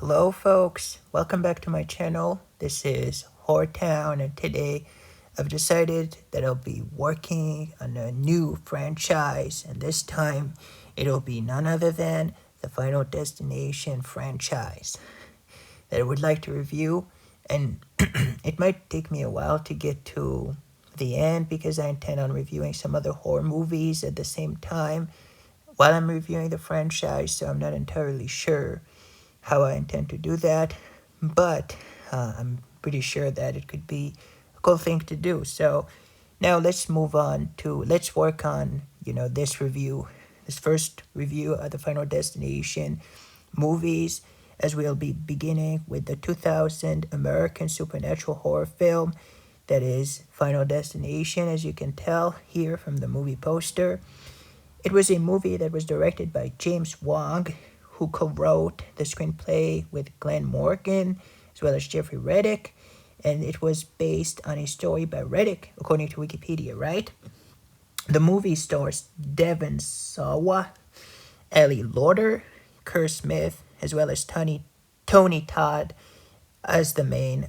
Hello folks, welcome back to my channel. This is Horror Town, and today I've decided that I'll be working on a new franchise, and this time it'll be none other than the Final Destination franchise that I would like to review. And it might take me a while to get to the end because I intend on reviewing some other horror movies at the same time while I'm reviewing the franchise, so I'm not entirely sure how I intend to do that, but I'm pretty sure that it could be a cool thing to do. So now let's work on, this first review of the Final Destination movies, as we'll be beginning with the 2000 American supernatural horror film that is Final Destination, as you can tell here from the movie poster. It was a movie that was directed by James Wong, who co-wrote the screenplay with Glenn Morgan, as well as Jeffrey Reddick, and it was based on a story by Reddick, according to Wikipedia, right? The movie stars Devon Sawa, Ellie Lauder, Kerr Smith, as well as Tony Todd as the main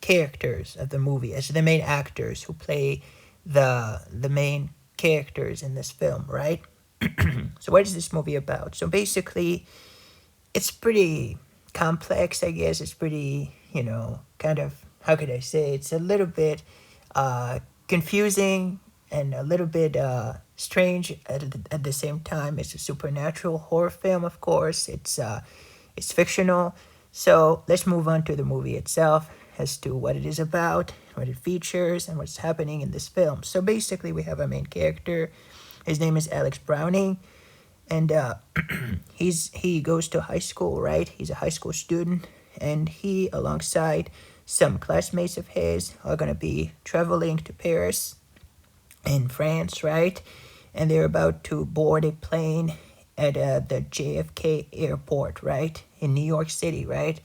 characters of the movie, as the main actors who play the main characters in this film, right? So what is this movie about? So basically, it's pretty complex, I guess. It's pretty, kind of, how could I say? It's a little bit confusing and a little bit strange at the same time. It's a supernatural horror film, of course. It's fictional. So let's move on to the movie itself as to what it is about, what it features, and what's happening in this film. So basically, we have a main character. His name is Alex Browning, and he goes to high school, right? He's a high school student, and he, alongside some classmates of his, are gonna be traveling to Paris in France, right? And they're about to board a plane at the JFK airport, right? In New York City, right?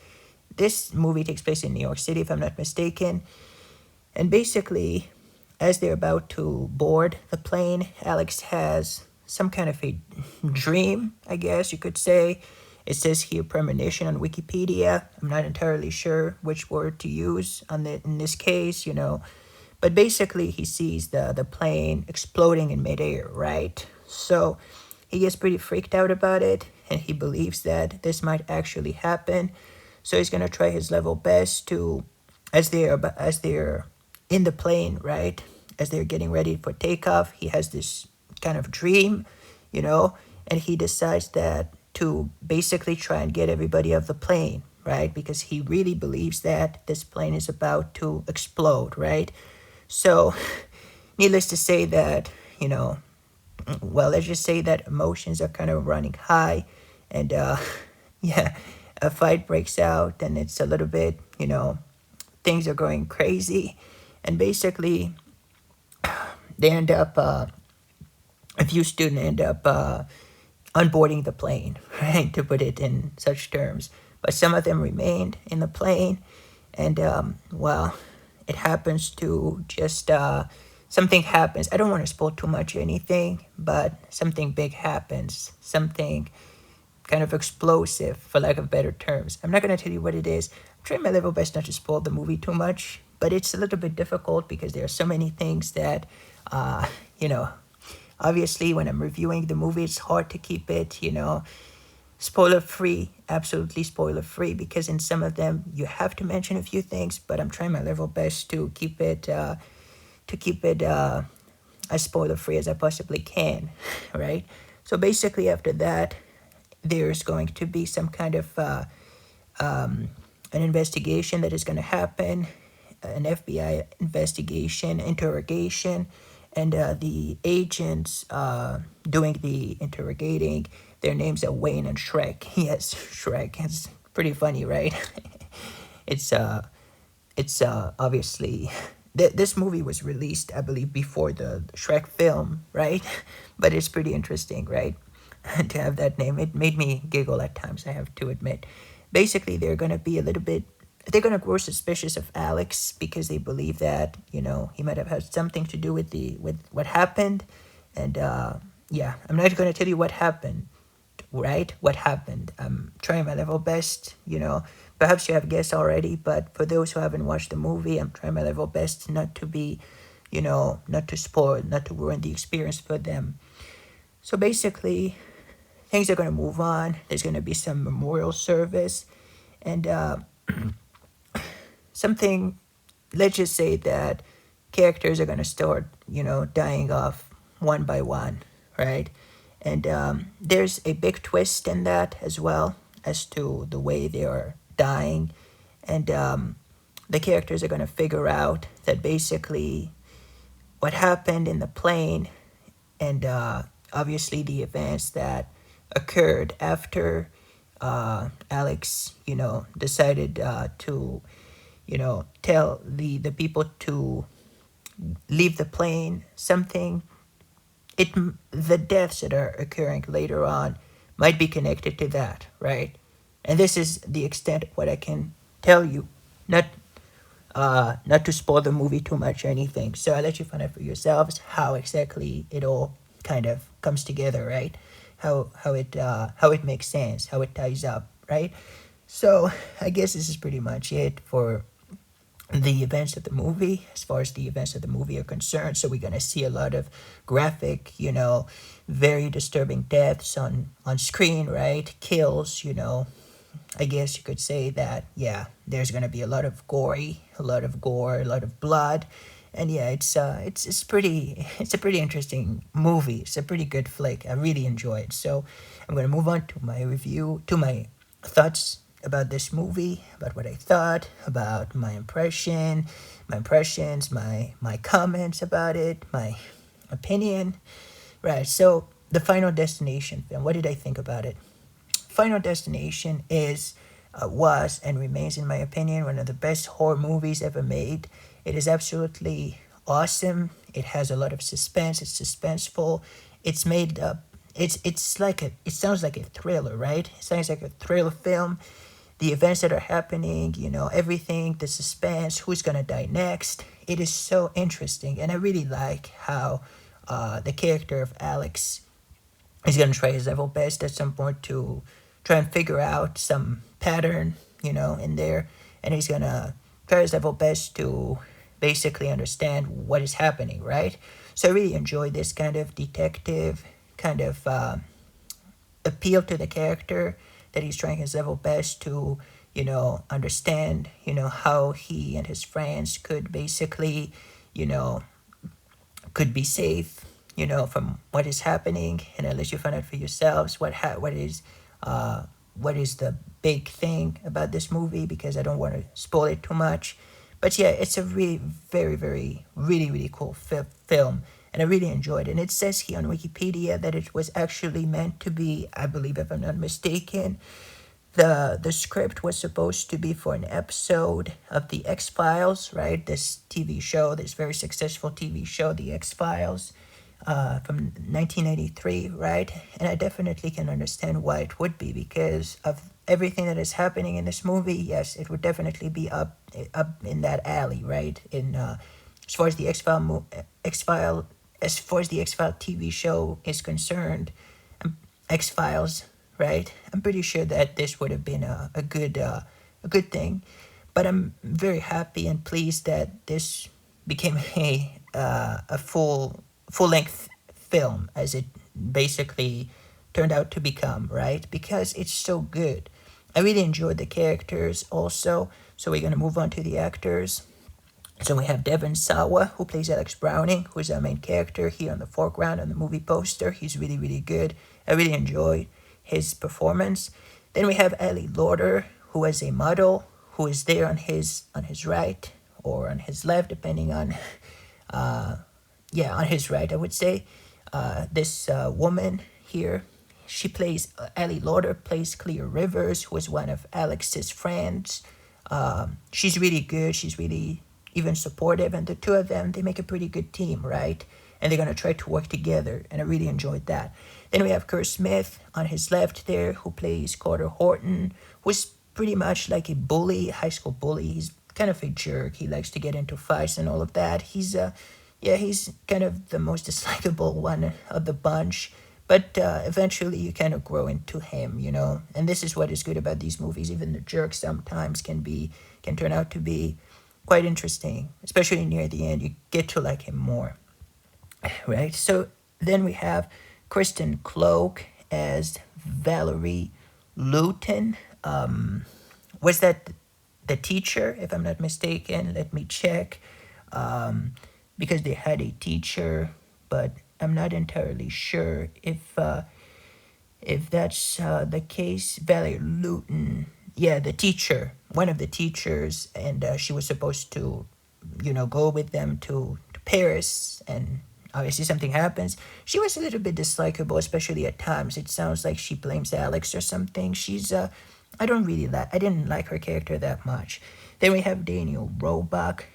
This movie takes place in New York City, if I'm not mistaken. And basically, as they're about to board the plane, Alex has some kind of a dream, I guess you could say. It says here premonition on Wikipedia. I'm not entirely sure which word to use in this case, But basically, he sees the plane exploding in midair, right? So he gets pretty freaked out about it, and he believes that this might actually happen. So he's gonna try his level best to, as they're in the plane, right? As they're getting ready for takeoff, he has this kind of dream, you know, and he decides that to basically try and get everybody off the plane, right? Because he really believes that this plane is about to explode, right? So, needless to say that, let's just say that emotions are kind of running high, and yeah, a fight breaks out, and it's a little bit, things are going crazy, and basically, they end up, a few students end up unboarding the plane, right, to put it in such terms. But some of them remained in the plane, and it happens to just something happens. I don't want to spoil too much or anything, but something big happens, something kind of explosive, for lack of better terms. I'm not going to tell you what it is. I'm trying my level best not to spoil the movie too much, but it's a little bit difficult because there are so many things that, uh, you know, obviously when I'm reviewing the movie, it's hard to keep it, spoiler free, absolutely spoiler free, because in some of them you have to mention a few things, but I'm trying my level best to keep it as spoiler free as I possibly can, right? So basically, after that, there's going to be some kind of an investigation that is going to happen, an FBI investigation, interrogation, and the agents doing the interrogating, their names are Wayne and Shrek. Yes, Shrek. It's pretty funny, right? it's obviously this movie was released, I believe, before the Shrek film, right? But it's pretty interesting, right? To have that name, it made me giggle at times, I have to admit. Basically, they're gonna grow suspicious of Alex because they believe that he might have had something to do with what happened, and yeah, I'm not gonna tell you what happened right? What happened? I'm trying my level best, Perhaps you have guessed already, but for those who haven't watched the movie, I'm trying my level best not to be, not to spoil, not to ruin the experience for them. So basically, things are going to move on. There's going to be some memorial service and something, let's just say that characters are going to start, dying off one by one, right? And there's a big twist in that as well as to the way they are dying. And the characters are going to figure out that basically what happened in the plane and obviously the events that occurred after Alex, decided to, tell the people to leave the plane. It the deaths that are occurring later on might be connected to that, right? And this is the extent of what I can tell you. Not not to spoil the movie too much or anything. So I'll let you find out for yourselves how exactly it all kind of comes together, right? How it makes sense, how it ties up, right? So I guess this is pretty much it for the events of the movie as far as the events of the movie are concerned. So we're gonna see a lot of graphic, very disturbing deaths on screen, right? Kills, I guess you could say that, yeah, there's gonna be a lot of gore, a lot of blood, and yeah, it's pretty, it's a pretty interesting movie. It's a pretty good flick. I really enjoy it. So I'm gonna move on to my review, to my thoughts about this movie, about what I thought, about my impressions, my comments about it, my opinion. Right. So the Final Destination film. What did I think about it? Final Destination was and remains, in my opinion, one of the best horror movies ever made. It is absolutely awesome. It has a lot of suspense. It's suspenseful. It's made up. It's like it sounds like a thriller, right? It sounds like a thriller film. The events that are happening, everything, the suspense, who's gonna die next. It is so interesting, and I really like how the character of Alex is gonna try his level best at some point to try and figure out some pattern, in there, and he's gonna try his level best to basically understand what is happening, right? So I really enjoy this kind of detective kind of appeal to the character that he's trying his level best to, understand, how he and his friends could basically, you know, could be safe, from what is happening, and I'll let you find out for yourselves what is the big thing about this movie because I don't want to spoil it too much. But yeah, it's a really, very, very, really, really cool film, and I really enjoyed it. And it says here on Wikipedia that it was actually meant to be, I believe, if I'm not mistaken, the script was supposed to be for an episode of the X Files, right? This TV show, this very successful TV show, the X Files, from 1993, right? And I definitely can understand why it would be because of everything that is happening in this movie. Yes, it would definitely be up in that alley, right? In as far as the X File, as far as the X File TV show is concerned, X Files, right? I'm pretty sure that this would have been a good thing, but I'm very happy and pleased that this became a full length film as it basically turned out to become, right? Because it's so good. I really enjoyed the characters also. So we're gonna move on to the actors. So we have Devon Sawa, who plays Alex Browning, who is our main character here on the foreground on the movie poster. He's really, really good. I really enjoyed his performance. Then we have Ali Lauder, who is a model, who is there on his right or on his left, depending on, on his right, I would say. This woman here, she plays, Ali Lauder plays Clear Rivers, who is one of Alex's friends. She's really good. She's really even supportive, and the two of them, they make a pretty good team, right? And they're gonna try to work together, and I really enjoyed that. Then we have Kurt Smith on his left there, who plays Carter Horton, who's pretty much like a bully, high school bully. He's kind of a jerk. He likes to get into fights and all of that. He's kind of the most dislikable one of the bunch, But eventually you kind of grow into him, you know. And this is what is good about these movies. Even the jerks sometimes can turn out to be quite interesting, especially near the end. You get to like him more, right? So then we have Kristen Cloak as Valerie Luton. Was that the teacher, if I'm not mistaken? Let me check. Because they had a teacher, but I'm not entirely sure if that's the case. Valerie Luton, yeah, the teacher, one of the teachers, and she was supposed to, go with them to Paris, and obviously something happens. She was a little bit dislikable, especially at times. It sounds like she blames Alex or something. I didn't like her character that much. Then we have Daniel Roebuck,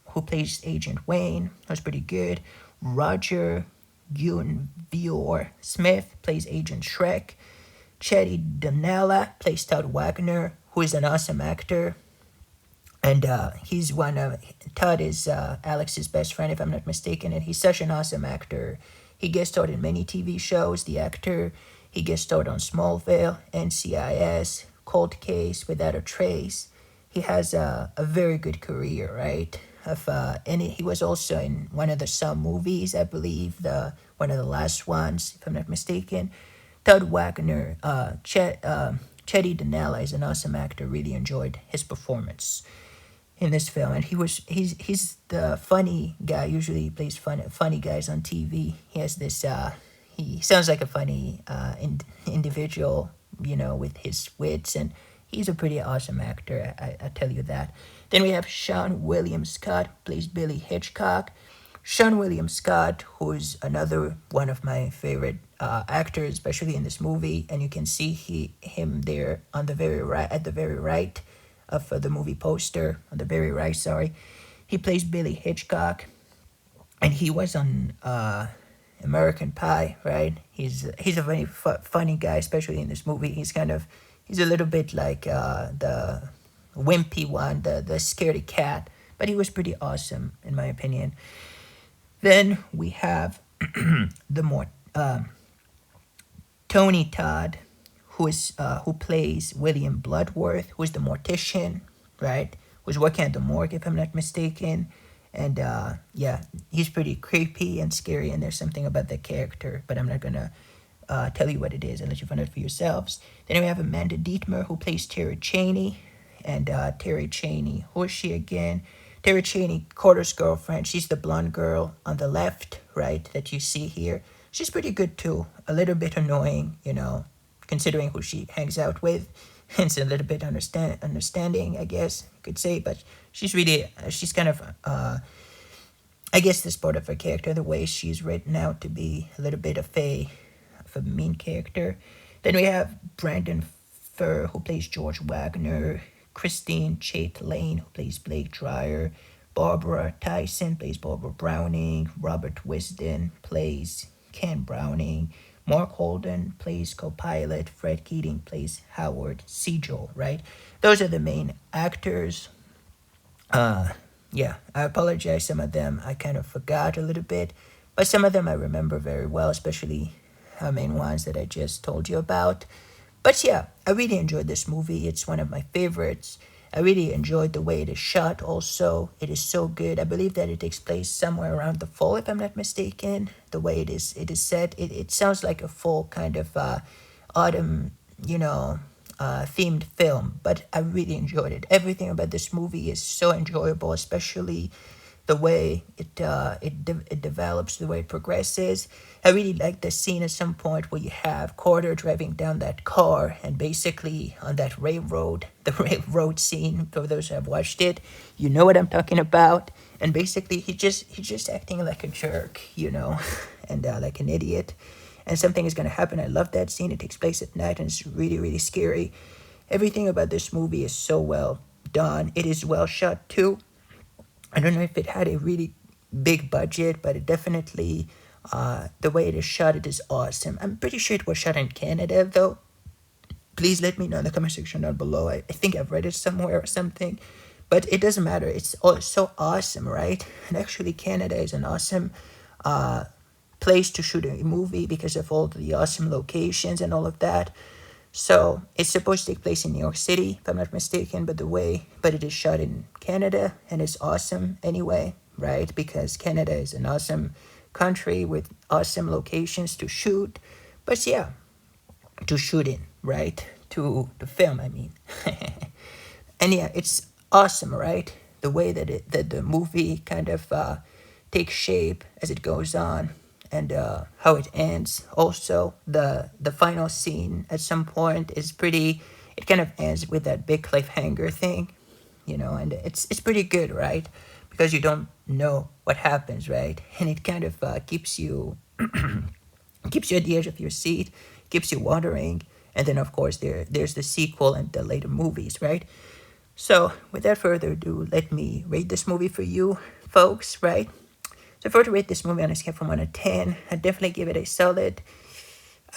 who plays Agent Wayne. Was pretty good. Roger Guenveur Smith plays Agent Shrek. Chetty Donella plays Todd Wagner, who is an awesome actor. And Todd is Alex's best friend, if I'm not mistaken, and he's such an awesome actor. He guest starred in many TV shows, the actor. He guest starred on Smallville, NCIS, Cold Case, Without a Trace. He has a very good career, right? And he was also in one of the Saw movies, I believe, one of the last ones, if I'm not mistaken. Todd Wagner, Chetty Donella is an awesome actor. Really enjoyed his performance in this film, and he's the funny guy. Usually, he plays funny guys on TV. He has this. He sounds like a funny individual, with his wits, and he's a pretty awesome actor. I tell you that. Then we have Sean William Scott, plays Billy Hitchcock. Sean William Scott, who's another one of my favorite actors, especially in this movie, and you can see him there on the very right, at the very right of the movie poster, on the very right. Sorry, he plays Billy Hitchcock, and he was on American Pie, right? He's a very funny guy, especially in this movie. He's a little bit like the wimpy one, the scaredy cat, but he was pretty awesome in my opinion. Then we have the more Tony Todd, who plays William Bloodworth, who's the mortician, right? Who's working at the morgue, if I'm not mistaken. And yeah, he's pretty creepy and scary, and there's something about the character, but I'm not gonna tell you what it is. I'll let you find out for yourselves. Then we have Amanda Dietmer, who plays Terry Cheney, and Terry Cheney, who is she again? Terry Cheney, Carter's girlfriend. She's the blonde girl on the left, right, that you see here. She's pretty good too. A little bit annoying, considering who she hangs out with. It's a little bit understanding, I guess you could say, but she's kind of, I guess this part of her character, the way she's written out to be a little bit of a mean character. Then we have Brandon Furr, who plays George Wagner. Christine Chait Lane, who plays Blake Dreyer. Barbara Tyson plays Barbara Browning. Robert Wisden plays Ken Browning. Mark Holden plays co-pilot. Fred Keating plays Howard Sigel, right? Those are the main actors. Yeah, I apologize. Some of them I kind of forgot a little bit, but some of them I remember very well, especially the main ones that I just told you about. But yeah, I really enjoyed this movie. It's one of my favorites. I really enjoyed the way it is shot also. It is so good. I believe that it takes place somewhere around the fall, if I'm not mistaken. The way it is set. It sounds like a fall kind of autumn, themed film. But I really enjoyed it. Everything about this movie is so enjoyable, especially the way it develops, the way it progresses. I really like the scene at some point where you have Carter driving down that car, and basically on that railroad, the railroad scene. For those who have watched it, you know what I'm talking about. And basically, he's just acting like a jerk, and like an idiot. And something is gonna happen. I love that scene. It takes place at night, and it's really, really scary. Everything about this movie is so well done. It is well shot too. I don't know if it had a really big budget, but it definitely, the way it is shot, it is awesome. I'm pretty sure it was shot in Canada, though. Please let me know in the comment section down below. I think I've read it somewhere or something, but it doesn't matter. It's so awesome, right? And actually, Canada is an awesome place to shoot a movie because of all the awesome locations and all of that. So it's supposed to take place in New York City, if I'm not mistaken, but it is shot in Canada and it's awesome anyway, right? Because Canada is an awesome country with awesome locations to shoot. But yeah, to shoot in, right? To film, I mean. And yeah, it's awesome, right? The way that the movie kind of takes shape as it goes on, and how it ends. Also, the final scene at some point is pretty. It kind of ends with that big cliffhanger thing, and it's pretty good, right? Because you don't know what happens, right? And it kind of keeps you at the edge of your seat, keeps you wondering, and then of course there's the sequel and the later movies, right? So without further ado, let me rate this movie for you folks, right? So if I were to rate this movie on a scale from 1 to 10, I'd definitely give it a solid,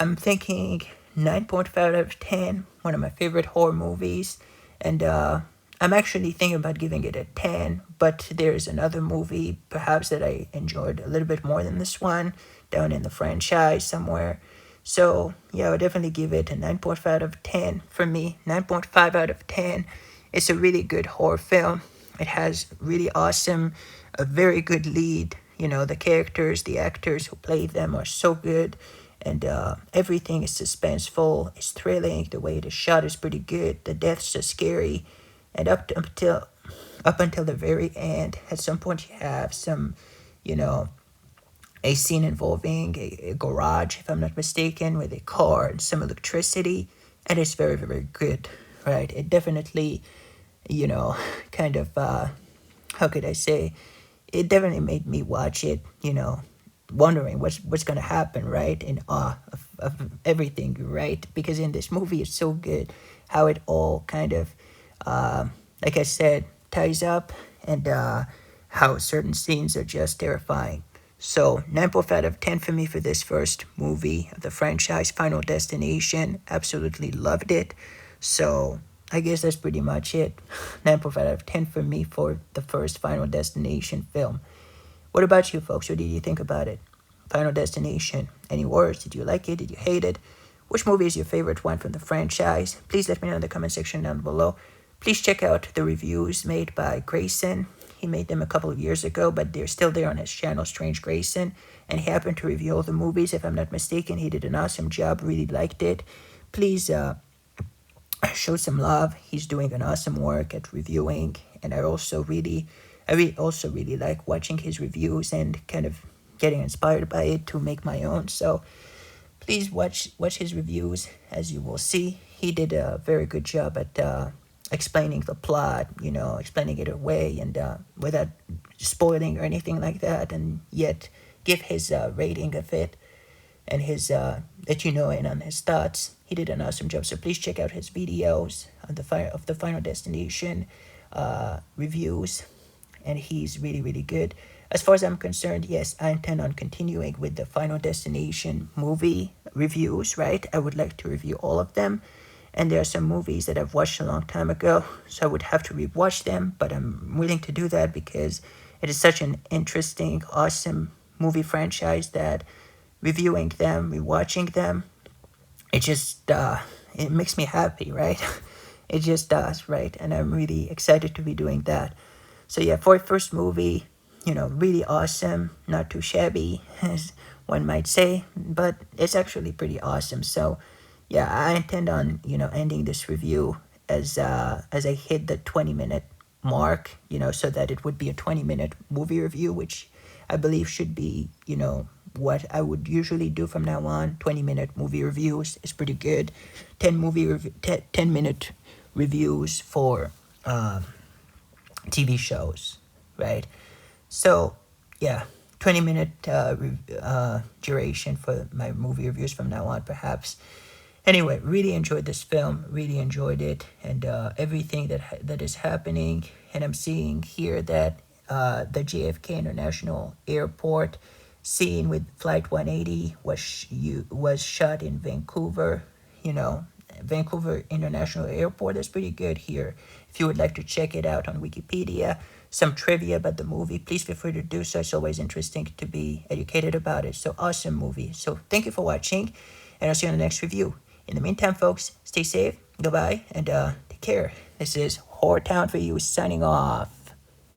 I'm thinking 9.5 out of 10, one of my favorite horror movies. And I'm actually thinking about giving it a 10, but there's another movie perhaps that I enjoyed a little bit more than this one, down in the franchise somewhere. So yeah, I would definitely give it a 9.5 out of 10 for me. 9.5 out of 10. It's a really good horror film. It has really awesome, a very good lead. The characters, the actors who play them are so good, and everything is suspenseful. It's thrilling. The way it is shot is pretty good. The deaths are scary, and up until the very end, at some point you have some, you know, a scene involving a garage, if I'm not mistaken, with a car and some electricity, and it's very, very good, right? It definitely, kind of, how could I say, it definitely made me watch it, wondering what's gonna happen, right? In awe of everything, right? Because in this movie, it's so good how it all kind of, like I said, ties up, and how certain scenes are just terrifying. So 9.5 out of 10 for me for this first movie of the franchise, Final Destination. Absolutely loved it. So I guess that's pretty much it. 9.5 out of 10 for me for the first Final Destination film. What about you folks? What did you think about it? Final Destination. Any words? Did you like it? Did you hate it? Which movie is your favorite one from the franchise? Please let me know in the comment section down below. Please check out the reviews made by Grayson. He made them a couple of years ago, but they're still there on his channel, Strange Grayson. And he happened to review all the movies, if I'm not mistaken. He did an awesome job, really liked it. Please show some love. He's doing an awesome work at reviewing. And I really like watching his reviews and kind of getting inspired by it to make my own. So please watch his reviews. As you will see, he did a very good job at explaining the plot, explaining it away, and without spoiling or anything like that, and yet give his rating of it and his let you know in on his thoughts. He did an awesome job. So please check out his videos on the Final Destination reviews, and he's really, really good. As far as I'm concerned, yes, I intend on continuing with the Final Destination movie reviews, right? I would like to review all of them. And there are some movies that I've watched a long time ago, so I would have to rewatch them, but I'm willing to do that because it is such an interesting, awesome movie franchise that reviewing them, rewatching them, it just, it makes me happy, right? It just does, right? And I'm really excited to be doing that. So yeah, for a first movie, really awesome, not too shabby, as one might say, but it's actually pretty awesome. So yeah, I intend on, ending this review as I hit the 20-minute mark, so that it would be a 20-minute movie review, which I believe should be, what I would usually do from now on. 20-minute movie reviews is pretty good. 10-minute reviews for TV shows, right? So, yeah, 20-minute duration for my movie reviews from now on, perhaps. Anyway, really enjoyed this film, really enjoyed it, and everything that is happening. And I'm seeing here that the JFK International Airport scene with Flight 180 was shot in Vancouver, Vancouver International Airport. That's pretty good here. If you would like to check it out on Wikipedia, some trivia about the movie, please feel free to do so. It's always interesting to be educated about it. So awesome movie. So thank you for watching, and I'll see you in the next review. In the meantime, folks, stay safe, goodbye, and take care. This is Horror Town for you signing off.